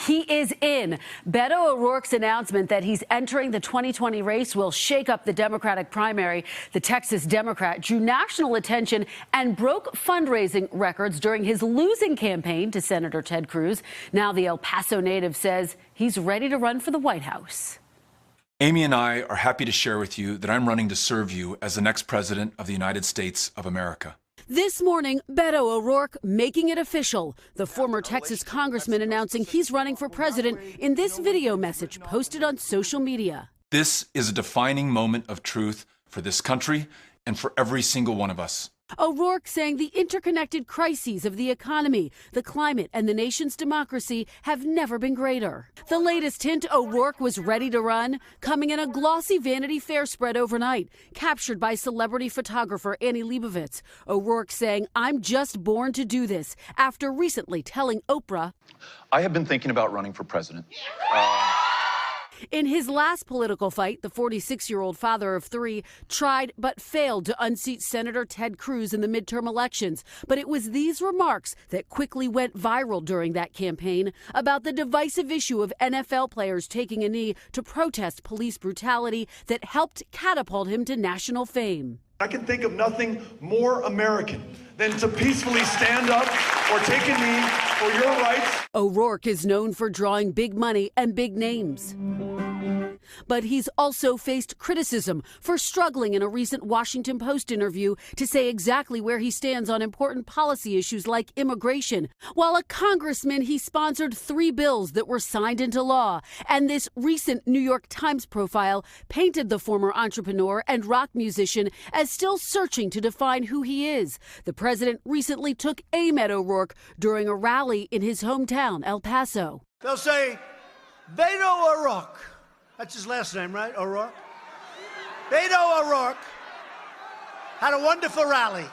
he is in. Beto O'Rourke's announcement that he's entering the 2020 race will shake up the Democratic primary. The Texas Democrat drew national attention and broke fundraising records during his losing campaign to Senator Ted Cruz. Now the El Paso native says he's ready to run for the White House. Amy and I are happy to share with you that I'm running to serve you as the next president of the United States of America. This morning, Beto O'Rourke making it official. The former Texas congressman announcing he's running for president in this video message posted on social media. This is a defining moment of truth for this country and for every single one of us. O'Rourke saying the interconnected crises of the economy, the climate, and the nation's democracy have never been greater. The latest hint O'Rourke was ready to run, coming in a glossy Vanity Fair spread overnight, captured by celebrity photographer Annie Leibovitz. O'Rourke saying, "I'm just born to do this," after recently telling Oprah, "I have been thinking about running for president." In his last political fight, the 46-year-old father of three tried but failed to unseat Senator Ted Cruz in the midterm elections. But it was these remarks that quickly went viral during that campaign about the divisive issue of NFL players taking a knee to protest police brutality that helped catapult him to national fame. I can think of nothing more American than to peacefully stand up or take a knee for your rights. O'Rourke is known for drawing big money and big names. But he's also faced criticism for struggling in a recent Washington Post interview to say exactly where he stands on important policy issues like immigration. While a congressman, he sponsored 3 bills that were signed into law. And this recent New York Times profile painted the former entrepreneur and rock musician as still searching to define who he is. The president recently took aim at O'Rourke during a rally in his hometown, El Paso. They'll say, Beto O'Rourke. That's his last name, right? O'Rourke? Beto O'Rourke had a wonderful rally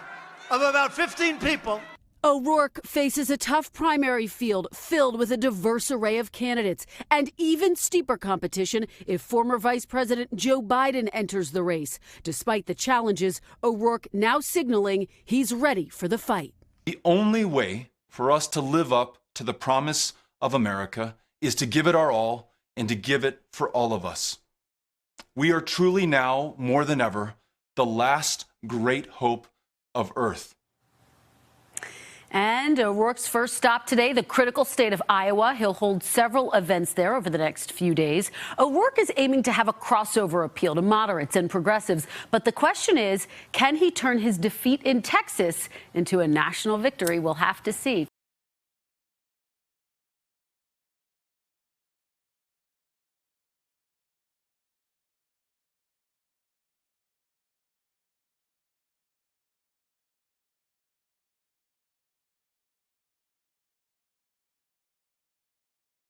of about 15 people. O'Rourke faces a tough primary field filled with a diverse array of candidates and even steeper competition if former Vice President Joe Biden enters the race. Despite the challenges, O'Rourke now signaling he's ready for the fight. The only way for us to live up to the promise of America is to give it our all and to give it for all of us. We are truly now, more than ever, the last great hope of Earth. And O'Rourke's first stop today, the critical state of Iowa. He'll hold several events there over the next few days. O'Rourke is aiming to have a crossover appeal to moderates and progressives. But the question is, can he turn his defeat in Texas into a national victory? We'll have to see.